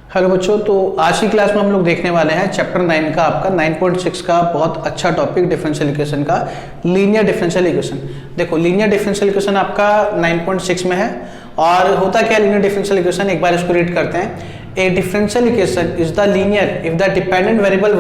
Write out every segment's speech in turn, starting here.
Hello बच्चों, तो आज की क्लास में हम लोग देखने वाले हैं चैप्टर 9 का आपका 9.6 का बहुत अच्छा टॉपिक डिफरेंशियल इक्वेशन का लीनियर डिफरेंशियल इक्वेशन। देखो लीनियर डिफरेंशियल इक्वेशन आपका 9.6 में है और होता क्या लीनियर डिफरेंशियल इक्वेशन, एक बार इसको रीड करते हैं। ए differential equation is the linear if the dependent variable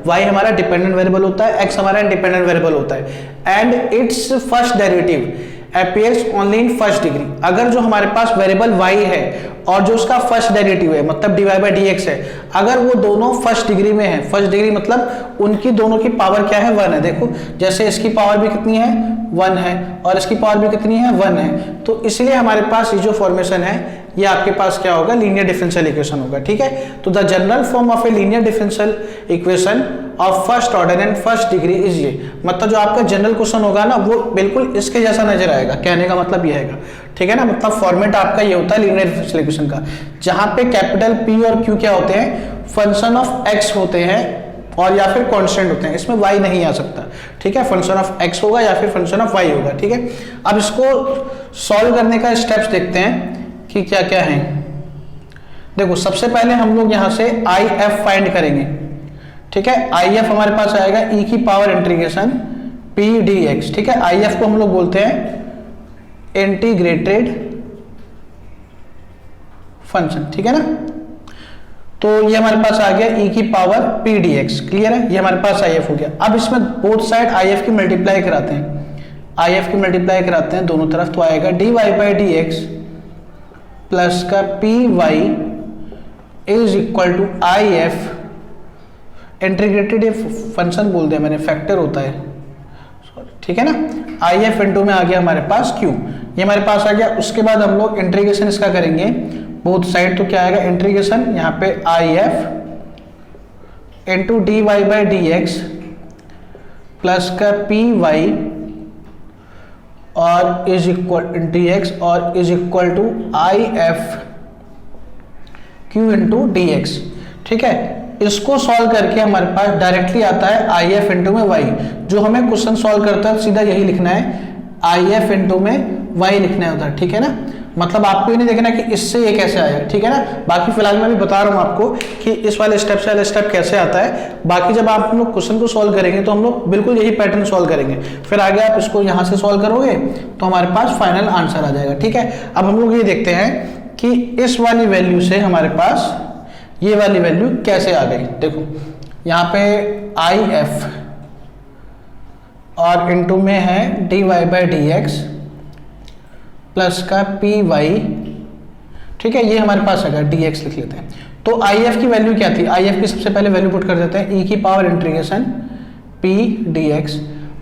y हमारा डिपेंडेंट वेरिएबल होता है, x हमारा इंडिपेंडेंट वेरिएबल होता है and it's first derivative appears only in first degree. अगर जो हमारे पास वेरिएबल y है और जो उसका फर्स्ट डेरिवेटिव है मतलब dy बाई dx है, अगर वो दोनों फर्स्ट डिग्री में है, फर्स्ट डिग्री मतलब उनकी दोनों की पावर क्या है 1 है। देखो जैसे इसकी पावर भी कितनी है 1 है और इसकी पावर भी कितनी है 1 है, तो इसलिए हमारे पास ये जो फॉर्मेशन है ये आपके पास क्या होगा, लीनियर डिफरेंशियल इक्वेशन होगा। ठीक है, तो the general form of a linear differential equation of first order and first degree is ये, मतलब जो आपका जनरल क्वेश्चन होगा ना वो बिल्कुल इसके जैसा नजर आएगा। कहने का मतलब ये है, ठीक है ना, मतलब फॉर्मेट आपका ये होता है लीनियर डिफरेंशियल इक्वेशन का, जहां पे कैपिटल P और Q क्या होते हैं, फंक्शन ऑफ x होते हैं और या फिर कांस्टेंट होते हैं, इसमें y नहीं आ सकता। ठीक है, फंक्शन ऑफ x होगा या फिर फंक्शन ऑफ y होगा। ठीक है, अब इसको सॉल्व करने का स्टेप्स देखते हैं कि क्या क्या है। देखो सबसे पहले हम लोग यहां से IF फाइंड करेंगे। ठीक है, IF हमारे पास आएगा e की पावर इंटीग्रेशन p dx। ठीक है, IF को हम लोग बोलते हैं इंटीग्रेटेड फंक्शन। ठीक है ना, तो ये हमारे पास आ गया e की पावर p dx। क्लियर है, ये हमारे पास IF हो गया। अब इसमें बोथ साइड IF की मल्टीप्लाई कराते हैं, IF की मल्टीप्लाई कराते हैं दोनों तरफ, तो आएगा dy बाई dx प्लस का py is equal to IF integrated function बोल दिया मैंने, फैक्टर होता है। ठीक है ना, IF इंटू में आ गया हमारे पास Q, ये हमारे पास आ गया। उसके बाद हम लोग इंटीग्रेशन इसका करेंगे बोथ साइड, तो क्या आएगा इंटीग्रेशन यहाँ पे IF into dy by dx plus का py और इज इक्वल dx और is equal to IF Q into dx। ठीक है, इसको सॉल्व करके हमारे पास डायरेक्टली आता है IF इंटू में y। जो हमें क्वेश्चन सॉल्व करता है सीधा यही लिखना है, IF इंटू में y लिखना है उधर। ठीक है ना, मतलब आपको ये नहीं देखना कि इससे ये कैसे आएगा। ठीक है ना, बाकी फिलहाल मैं भी बता रहा हूँ आपको कि इस वाले स्टेप से वाले स्टेप कैसे आता है। बाकी जब आप लोग क्वेश्चन को सॉल्व करेंगे तो हम लोग बिल्कुल यही पैटर्न सॉल्व करेंगे, फिर आगे आप इसको यहाँ से सॉल्व करोगे तो हमारे पास फाइनल आंसर आ जाएगा। ठीक है, अब हम लोग ये देखते हैं कि इस वाली वैल्यू से हमारे पास ये वाली वैल्यू कैसे आ गई। देखो यहाँ पे IF और इंटू में है dy बाई dx प्लस का py। ठीक है, ये हमारे पास आएगा dx लिख लेते हैं। तो IF की वैल्यू क्या थी, IF की सबसे पहले वैल्यू पुट कर देते हैं e की पावर इंटीग्रेशन p dx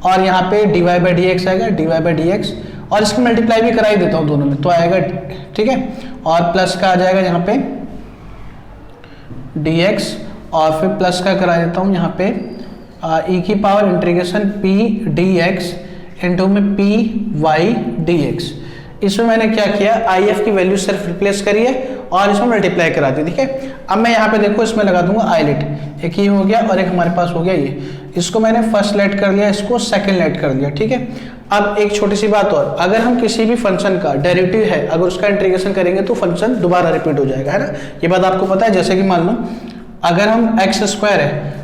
और यहाँ पे dy बाई dx आएगा, dy बाई dx और इसकी मल्टीप्लाई भी कराई देता हूँ दोनों में, तो आएगा। ठीक है, और प्लस का आ जाएगा यहाँ पे dx और फिर प्लस का करा देता हूँ यहाँ पे e की power integration p dx into में py dx। इसमें मैंने क्या किया, IF की वैल्यू सिर्फ रिप्लेस करी है और इसमें मल्टीप्लाई करा दी। ठीक है, अब मैं यहाँ पे देखो इसमें लगा दूंगा आईलेट, एक ही हो गया और एक हमारे पास हो गया ये। इसको मैंने फर्स्ट लेट कर लिया, इसको सेकंड लेट कर लिया। ठीक है, अब एक छोटी सी बात और, अगर हम किसी भी फंक्शन का डेरिवेटिव है अगर उसका इंटीग्रेशन करेंगे तो फंक्शन दोबारा रिपीट हो जाएगा, है ना, ये बात आपको पता है। जैसे कि मान लो अगर हम x स्क्वायर है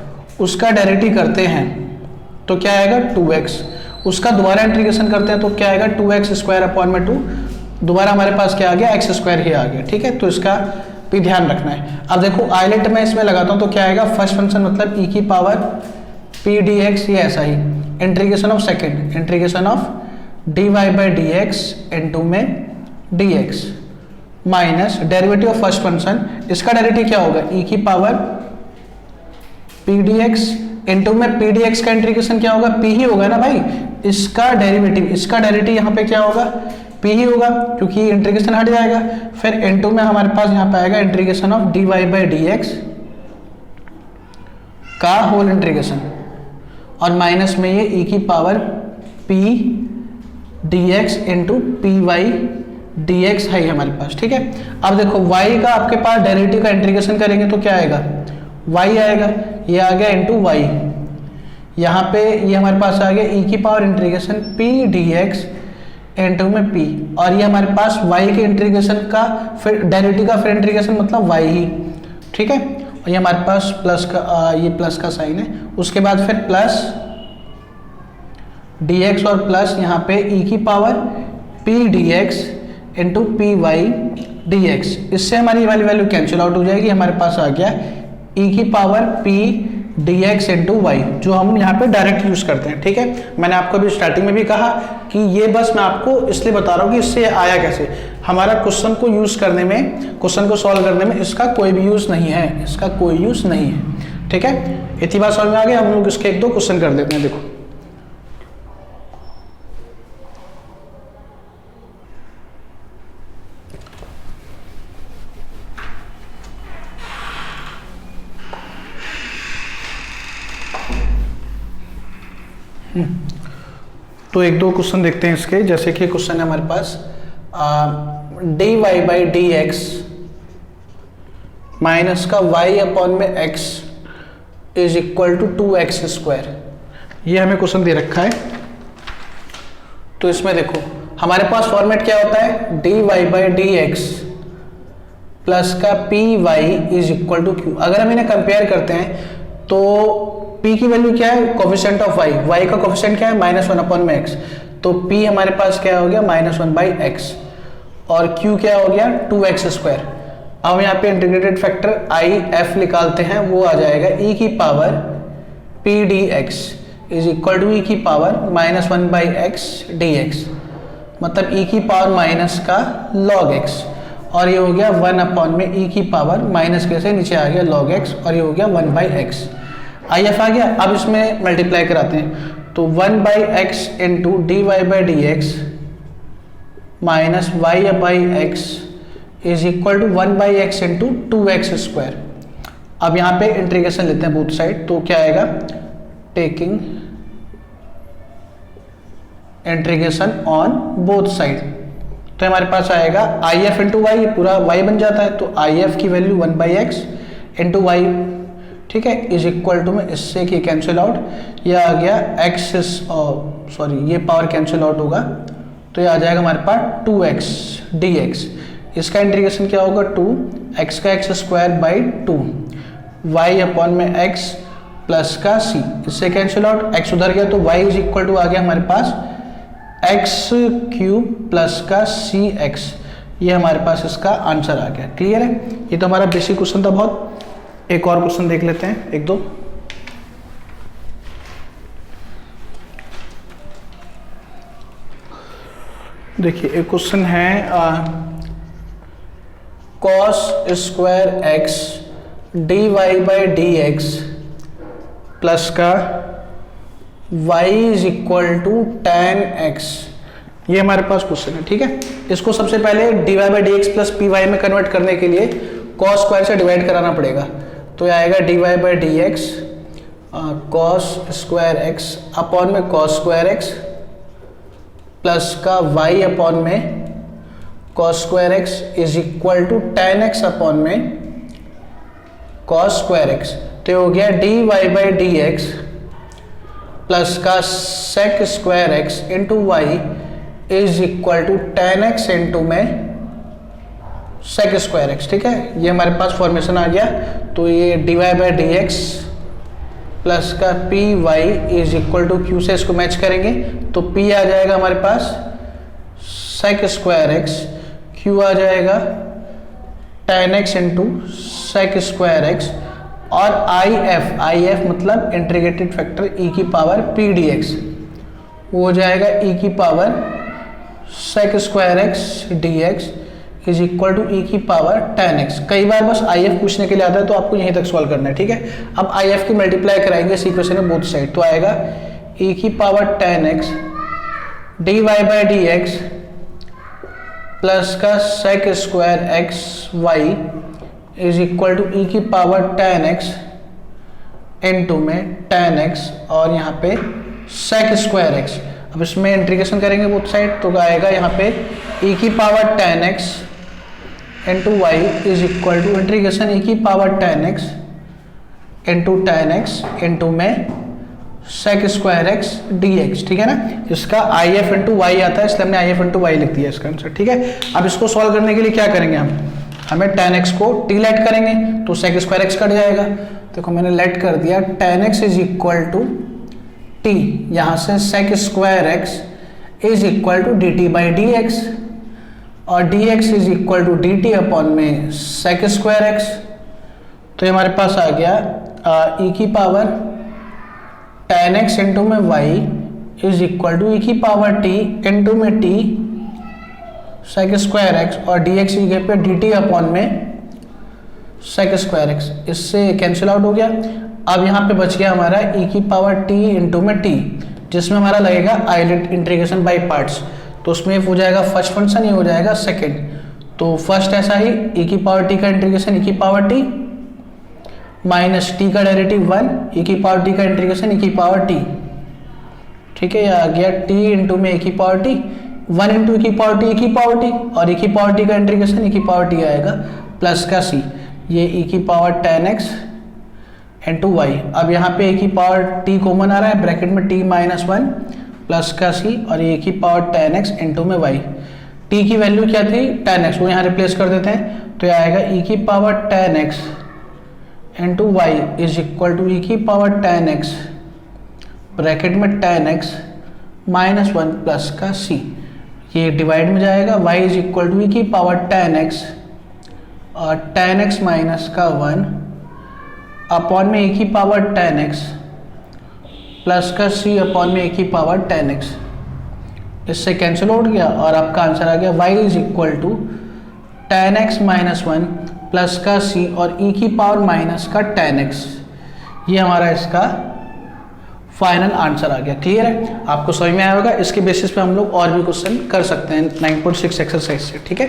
उसका डेरिवेटिव करते हैं तो क्या आएगा 2x, उसका दोबारा इंटीग्रेशन करते हैं तो क्या आएगा 2x स्क्वायर अपॉन में 2, दोबारा हमारे पास क्या आ गया x स्क्वायर ही आ गया। ठीक है, तो इसका भी ध्यान रखना है। अब देखो आईलेट में इसमें लगाता हूँ तो क्या आएगा, फर्स्ट फंक्शन मतलब e की पावर p dx, ये ऐसा ही integration of second integration of dy by dx into में dx minus derivative of first function, इसका डेरिवेटिव क्या होगा e की पावर p dx इंटू में p dx का इंटीग्रेशन क्या होगा, p ही होगा ना भाई, इसका डेरिवेटिव यहाँ पे क्या होगा p ही होगा क्योंकि इंटीग्रेशन हट जाएगा। फिर इंटू में हमारे पास यहाँ पे आएगा integration of dy by dx का होल इंटीग्रेशन और माइनस में ये e की power p dx into py dx है हमारे पास। ठीक है, अब देखो y का आपके पास डेरिवेटिव का इंटीग्रेशन करेंगे तो क्या आएगा, y आएगा, ये आ गया इंटू y, यहाँ पे ये हमारे पास आ गया e की power integration p dx into में p और ये हमारे पास y के इंटीग्रेशन का फिर डेरिवेटिव का फिर इंटीग्रेशन मतलब y ही, ठीक है। और ये हमारे पास प्लस का ये प्लस का साइन है, उसके बाद फिर प्लस dx और प्लस यहाँ पे e की power p dx into p y d x. इससे हमारी वाली वैल्यू कैंसिल आउट हो जाएगी, हमारे पास आ गया e की power p dx into y, जो हम यहाँ पे डायरेक्ट यूज करते हैं। ठीक है, मैंने आपको अभी स्टार्टिंग में भी कहा कि ये बस मैं आपको इसलिए बता रहा हूँ कि इससे आया कैसे। हमारा क्वेश्चन को यूज करने में, क्वेश्चन को सॉल्व करने में इसका कोई भी यूज नहीं है, इसका कोई यूज नहीं है। ठीक है, इतनी बात समझ में आ गया। हम लोग इसके एक दो क्वेश्चन कर देते हैं। देखो तो एक दो क्वेश्चन देखते हैं इसके। जैसे कि क्वेश्चन है हमारे पास D Y by D x minus का y अपॉन में x is equal to 2x square, ये हमें क्वेश्चन दे रखा है। तो इसमें देखो हमारे पास फॉर्मेट क्या होता है, D Y by D x plus का P Y is equal to Q. अगर हम इन्हें कंपेयर करते हैं तो p की वैल्यू क्या है, कोफिशिएंट ऑफ y का कोफिशिएंट क्या है -1 अपॉन में x, तो p हमारे पास क्या हो गया -1 बाई x और q क्या हो गया 2x स्क्वायर। अब यहाँ पे इंटीग्रेटेड फैक्टर आई एफ निकालते हैं, वो आ जाएगा e की power p dx is equal to e की पावर -1 बाई x dx, मतलब e की पावर माइनस का log x, और ये हो गया 1 अपॉन में e की पावर माइनस के से नीचे आ गया log x, और ये हो गया 1 बाई x। आई एफ आ गया। अब इसमें मल्टीप्लाई कराते हैं, तो 1 by x into d Y by D x minus y by x is equal to 1 by x into 2x square. अब यहाँ पे इंटीग्रेशन लेते हैं बोथ साइड, तो क्या आएगा, taking integration on both side, तो हमारे पास आएगा आई एफ इंटू वाई, पूरा y बन जाता है, तो आई एफ की value 1 by x into y, ठीक है, इज इक्वल टू में इससे कि कैंसिल आउट, ये आ गया एक्स सॉरी ये पावर कैंसिल आउट होगा, तो ये आ जाएगा हमारे पास 2x dx। इसका इंटीग्रेशन क्या होगा, 2x का x square by 2 y upon में x प्लस का c, इससे कैंसिल आउट, x उधर गया तो y इज इक्वल टू आ गया हमारे पास x क्यूब प्लस का cx, ये हमारे पास इसका आंसर आ गया। क्लियर है, ये तो हमारा बेसिक क्वेश्चन था बहुत। एक और क्वेश्चन देख लेते हैं, एक दो। देखिए एक क्वेश्चन है cos square x D Y by D x plus का y is equal to tan x, ये हमारे पास क्वेश्चन है। ठीक है, इसको सबसे पहले d Y by D x plus p y में कन्वर्ट करने के लिए cos स्क्वायर से डिवाइड कराना पड़ेगा, तो ये आएगा D Y by D X cos square X upon में कॉस स्क्वायर एक्स प्लस का y अपॉन में cos square X is equal to tan x upon में कॉस स्क्वायर एक्स, तो हो गया D Y by D x plus का sec square X into Y is equal to tan x into में sec square x. ठीक है, ये हमारे पास फॉर्मेशन आ गया, तो ये D Y by D x plus का P Y is equal to Q से इसको मैच करेंगे, तो p आ जाएगा हमारे पास सेक स्क्वायर एक्स, q आ जाएगा tan x into sec square X, और आई एफ मतलब इंटीग्रेटेड फैक्टर e की पावर p dx, वो हो जाएगा e की पावर sec square X dx is equal to E की पावर tan x। कई बार बस आई एफ पूछने के लिए आता है, तो आपको यहीं तक सॉल्व करना है। ठीक है, अब आई एफ की मल्टीप्लाई कराएंगे इस इक्वेशन में बोथ साइड, तो आएगा ई की power tan x D Y by D x plus का sec square X Y is equal to E की पावर tan x इंटू में tan x और यहाँ पे सेक स्क्वायर x। अब इसमें इंटीग्रेशन करेंगे बोथ साइड, तो आएगा यहाँ पे ई की power tan x into Y is equal to integration E की power tan x into tan x into में सेक स्क्वायर x dx। ठीक है ना, इसका आई एफ इंटू वाई आता है, इसलिए हमने आई एफ इंटू वाई लिख दिया इसका आंसर। ठीक है, अब इसको सॉल्व करने के लिए क्या करेंगे हम, हमें tan x को t लेट करेंगे तो sec स्क्वायर x कट जाएगा। देखो मैंने लेट कर दिया tan x is equal to t, यहाँ से sec square x is equal to D T by D X, और D X is equal to D T upon में sec स्क्वायर एक्स। तो ये हमारे पास आ गया e की पावर tan x इंटू में y is equal to e की पावर t इंटू में t sec स्क्वायर एक्स, और डी एक्स की पे डी टी अपॉन में sec स्क्वायर एक्स, इससे कैंसिल आउट हो गया। अब यहाँ पे बच गया हमारा e की पावर t इंटू में t, जिसमें हमारा लगेगा आइडेंट इंटीग्रेशन बाय पार्ट्स। तो उसमें हो जाएगा फर्स्ट फंक्शन, ये हो जाएगा सेकंड। तो फर्स्ट ऐसा ही e की पावर t का इंटीग्रेशन e की पावर t माइनस t का डेरिवेटिव 1 e की पावर t का इंटीग्रेशन e की पावर t, ठीक है। ये आ गया t इंटू में e की पावर t, 1 इंटू e की पावर t e की पावर t, और e की पावर t का इंटीग्रेशन e की पावर t आएगा प्लस का c, ये e की power tan x into y. अब यहाँ पे e की पावर t कॉमन आ रहा है, ब्रैकेट में t माइनस 1 प्लस का c, और e की पावर tan x इंटू में y। t की वैल्यू क्या थी tan x, वो यहाँ रिप्लेस कर देते हैं। तो ये आएगा e की power tan x into Y is equal to e की पावर tan x ब्रैकेट में tan x माइनस 1 प्लस का c, ये डिवाइड में जाएगा। y is equal to e की पावर tan x और tan x माइनस का 1 अपॉन में e की पावर tan x प्लस का c अपॉन में e की पावर tan x, इससे कैंसिल आउट गया और आपका आंसर आ गया y is equal to tan x minus 1 plus का c और e की पावर माइनस का tan x। ये हमारा इसका फाइनल आंसर आ गया। क्लियर है, आपको समझ में आया होगा। इसके बेसिस पे हम लोग और भी क्वेश्चन कर सकते हैं 9.6 एक्सरसाइज से, ठीक है।